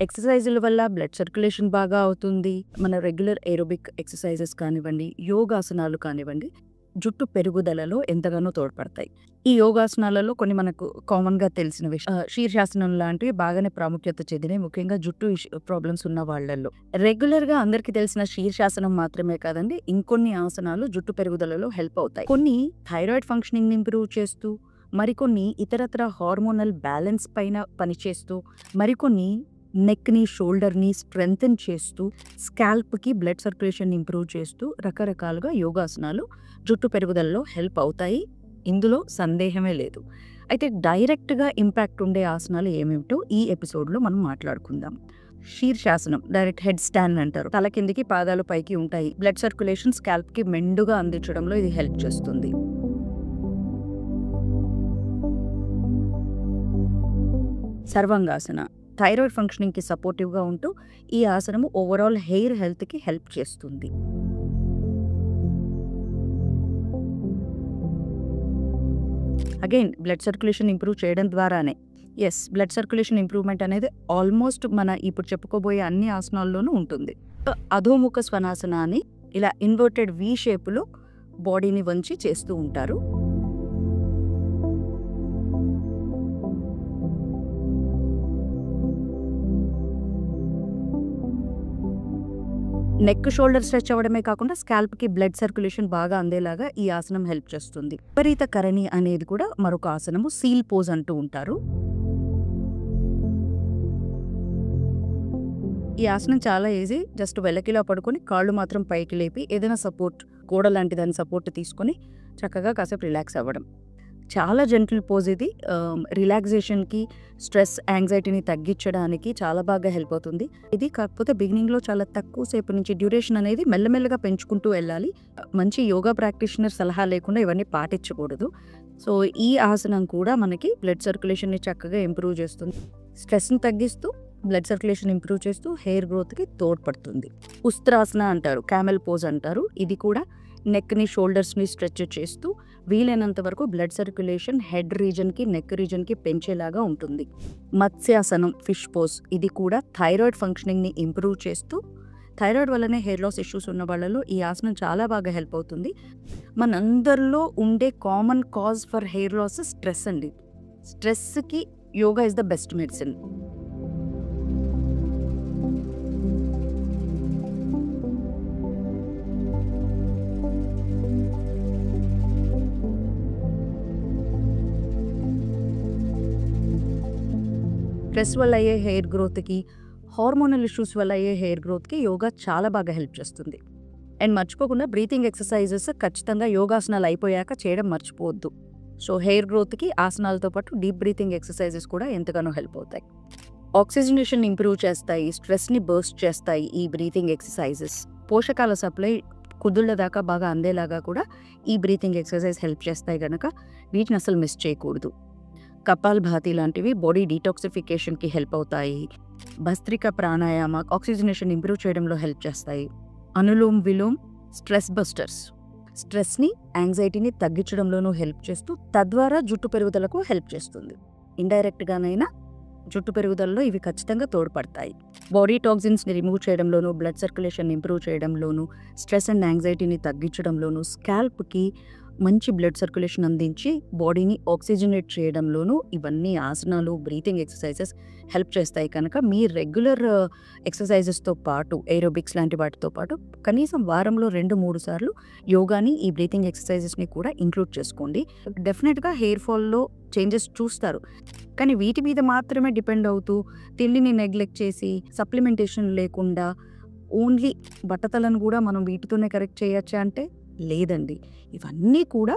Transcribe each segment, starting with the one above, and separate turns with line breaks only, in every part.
ఎక్సర్సైజుల వల్ల blood circulation బాగా అవుతుంది. మన రెగ్యులర్ ఏరోబిక్ ఎక్సర్సైజెస్ కానివ్వండి, యోగాసనాలు కానివ్వండి, జుట్టు పెరుగుదలలో ఎంతగానో తోడ్పడతాయి. ఈ యోగాసనాలలో కొన్ని మనకు కామన్‌గా తెలిసినవి శీర్షాసనం లాంటివి బాగానే ప్రాముఖ్యత చెందినవి. ముఖ్యంగా జుట్టు ప్రాబ్లమ్స్ ఉన్న వాళ్ళల్లో. రెగ్యులర్‌గా అందరికీ తెలిసిన శీర్షాసనం మాత్రమే కాదండి, ఇంకొన్ని ఆసనాలు జుట్టు పెరుగుదలలో హెల్ప్ అవుతాయి. కొన్ని థైరాయిడ్ ఫంక్షనింగ్‌ని ఇంప్రూవ్ చేస్తూ, మరికొన్ని ఇతరత్ర హార్మోనల్ బ్యాలెన్స్ పైన పనిచేస్తూ, మరికొన్ని నెక్‌ని, షోల్డర్‌ని స్ట్రెంథెన్ చేస్తూ, స్కాల్ప్‌కి బ్లడ్ సర్క్యులేషన్ ఇంప్రూవ్ చేస్తూ రకరకాలుగా యోగాసనాలు జుట్టు పెరుగుదలలో హెల్ప్ అవుతాయి. ఇందులో సందేహమే లేదు. అయితే డైరెక్ట్‌గా ఇంపాక్ట్ ఉండే ఆసనాలు ఏమేమిటో ఈ ఎపిసోడ్‌లో మనం మాట్లాడుకుందాం. శీర్షాసనం డైరెక్ట్ హెడ్ స్టాండ్ అంటారు. తల కిందికి పాదాలు పైకి ఉంటాయి. బ్లడ్ సర్క్యులేషన్ స్కాల్ప్‌కి మెండుగా అందించడంలో ఇది హెల్ప్ చేస్తుంది. సర్వాంగాసన థైరాయిడ్ ఫంక్షనింగ్‌కి సపోర్టివ్‌గా ఉంటూ ఈ ఆసనము ఓవరాల్ హెయిర్ హెల్త్‌కి హెల్ప్ చేస్తుంది. అగైన్ బ్లడ్ సర్క్యులేషన్ ఇంప్రూవ్ చేయడం ద్వారానే బ్లడ్ సర్క్యులేషన్ ఇంప్రూవ్‌మెంట్ అనేది ఆల్మోస్ట్ మన ఇప్పుడు చెప్పుకోబోయే అన్ని ఆసనాల్లోనూ ఉంటుంది. అధోముఖ స్వనాసన అని ఇలా ఇన్వర్టెడ్ వి షేప్‌లో బాడీని వంచి చేస్తూ ఉంటారు. నెక్, షోల్డర్ స్ట్రెచ్ అవ్వడమే కాకుండా స్కాల్ప్‌కి బ్లడ్ సర్క్యులేషన్ బాగా అందేలాగా ఈ ఆసనం హెల్ప్ చేస్తుంది. విపరీత కరణి అనేది కూడా మరొక ఆసనము. సీల్ పోజ్ అంటూ ఉంటారు. ఈ ఆసనం చాలా ఈజీ. జస్ట్ వెల్లకిలా పడుకొని కాళ్ళు మాత్రం పైకి లేపి ఏదైనా సపోర్ట్, గోడ లాంటి దాని సపోర్ట్ తీసుకొని చక్కగా కాసేపు రిలాక్స్ అవ్వడం. చాలా జెంటిల్ పోజ్ ఇది. రిలాక్సేషన్‌కి, స్ట్రెస్, యాంగ్జైటీని తగ్గించడానికి చాలా బాగా హెల్ప్ అవుతుంది. ఇది కాకపోతే బిగినింగ్‌లో చాలా తక్కువ సేపు నుంచి డ్యూరేషన్ అనేది మెల్లమెల్లగా పెంచుకుంటూ వెళ్ళాలి. మంచి యోగా ప్రాక్టీషనర్ సలహా లేకుండా ఇవన్నీ పాటించకూడదు. సో ఈ ఆసనం కూడా మనకి బ్లడ్ సర్క్యులేషన్‌ని చక్కగా ఇంప్రూవ్ చేస్తుంది. స్ట్రెస్‌ని తగ్గిస్తూ, బ్లడ్ సర్క్యులేషన్ ఇంప్రూవ్ చేస్తూ హెయిర్ గ్రోత్‌కి తోడ్పడుతుంది. ఉస్త్రాసన అంటారు, క్యామెల్ పోజ్ అంటారు. ఇది కూడా నెక్‌ని, షోల్డర్స్‌ని స్ట్రెచ్ చేస్తూ వీలైనంత వరకు బ్లడ్ సర్క్యులేషన్ హెడ్ రీజన్‌కి, నెక్ రీజన్‌కి పెంచేలాగా ఉంటుంది. మత్స్యాసనం, ఫిష్ పోజ్. ఇది కూడా థైరాయిడ్ ఫంక్షనింగ్‌ని ఇంప్రూవ్ చేస్తూ, థైరాయిడ్ వల్లనే హెయిర్ లాస్ ఇష్యూస్ ఉన్న వాళ్ళలో ఈ ఆసనం చాలా బాగా హెల్ప్ అవుతుంది. మనందరిలో ఉండే common cause for hair loss stress అండి. స్ట్రెస్‌కి yoga is the best medicine. Stress వల్ల అయ్యే హెయిర్ గ్రోత్‌కి, హార్మోనల్ ఇష్యూస్ వల్ల అయ్యే హెయిర్ గ్రోత్‌కి యోగా చాలా బాగా హెల్ప్ చేస్తుంది. అండ్ మర్చిపోకుండా బ్రీతింగ్ ఎక్సర్సైజెస్ ఖచ్చితంగా యోగాసనాలు అయిపోయాక చేయడం మర్చిపోవద్దు. సో హెయిర్ గ్రోత్‌కి ఆసనాలతో పాటు డీప్ బ్రీతింగ్ ఎక్సర్సైజెస్ కూడా ఎంతగానో హెల్ప్ అవుతాయి. ఆక్సిజనేషన్ ఇంప్రూవ్ చేస్తాయి, స్ట్రెస్‌ని బర్స్ట్ చేస్తాయి ఈ బ్రీతింగ్ ఎక్సర్సైజెస్. పోషకాల సప్లై కుదుళ్ళ దాకా బాగా అందేలాగా కూడా ఈ బ్రీతింగ్ ఎక్సర్సైజ్ హెల్ప్ చేస్తాయి గనక వీటిని అసలు మిస్ చేయకూడదు. కపాల్భాతి లాంటివి బాడీ డీటాక్సిఫికేషన్‌కి హెల్ప్ అవుతాయి. భస్త్రిక ప్రాణాయామ ఆక్సిజనేషన్ ఇంప్రూవ్ చేయడంలో హెల్ప్ చేస్తాయి. అనులోమ్ విలోమ్ స్ట్రెస్ బస్టర్స్. స్ట్రెస్‌ని, యాంగ్జైటీని తగ్గించడంలోనూ హెల్ప్ చేస్తూ తద్వారా జుట్టు పెరుగుదలకు హెల్ప్ చేస్తుంది. ఇండైరెక్ట్‌గానైనా జుట్టు పెరుగుదలలో ఇవి ఖచ్చితంగా తోడ్పడతాయి. బాడీ టాక్సిన్స్‌ని రిమూవ్ చేయడంలోనూ, బ్లడ్ సర్క్యులేషన్ ఇంప్రూవ్ చేయడంలోనూ, స్ట్రెస్ అండ్ యాంగ్జైటీని తగ్గించడంలోనూ, స్కాల్ప్‌కి మంచి బ్లడ్ సర్క్యులేషన్ అందించి బాడీని ఆక్సిజనేట్ చేయడంలోనూ ఇవన్నీ ఆసనాలు, బ్రీతింగ్ ఎక్సర్సైజెస్ హెల్ప్ చేస్తాయి కనుక మీ రెగ్యులర్ ఎక్సర్సైజెస్‌తో పాటు ఏరోబిక్స్ లాంటి వాటితో పాటు కనీసం వారంలో 2-3 సార్లు యోగాని, ఈ బ్రీతింగ్ ఎక్సర్సైజెస్‌ని కూడా ఇంక్లూడ్ చేసుకోండి. డెఫినెట్‌గా హెయిర్ ఫాల్‌లో చేంజెస్ చూస్తారు. కానీ వీటి మీద మాత్రమే డిపెండ్ అవుతూ తిండిని నెగ్లెక్ట్ చేసి సప్లిమెంటేషన్ లేకుండా ఓన్లీ బట్టతలను కూడా మనం వీటితోనే కరెక్ట్ చేయొచ్చా అంటే లేదండి. ఇవన్నీ కూడా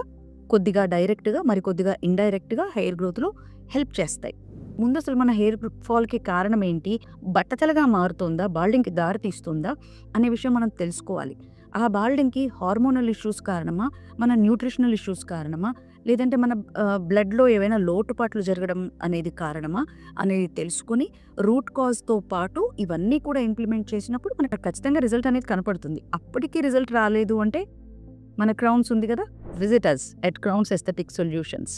కొద్దిగా డైరెక్ట్‌గా, మరికొద్దిగా ఇండైరెక్ట్‌గా హెయిర్ గ్రోత్‌లో హెల్ప్ చేస్తాయి. ముందు అసలు మన హెయిర్ ఫాల్‌కి కారణం ఏంటి? బట్టతలగా మారుతోందా? బాల్డింగ్‌కి దారి తీస్తుందా? అనే విషయం మనం తెలుసుకోవాలి. ఆ బాల్డింగ్‌కి హార్మోనల్ ఇష్యూస్ కారణమా? మన న్యూట్రిషనల్ ఇష్యూస్ కారణమా? లేదంటే మన బ్లడ్‌లో ఏవైనా లోటుపాట్లు జరగడం అనేది కారణమా? అనేది తెలుసుకొని రూట్ కాజ్‌తో పాటు ఇవన్నీ కూడా ఇంప్లిమెంట్ చేసినప్పుడు మనకు ఖచ్చితంగా రిజల్ట్ అనేది కనపడుతుంది. అప్పటికి రిజల్ట్ రాలేదు అంటే మన క్రౌన్స్ ఉంది కదా, visit us at Crowns aesthetic solutions.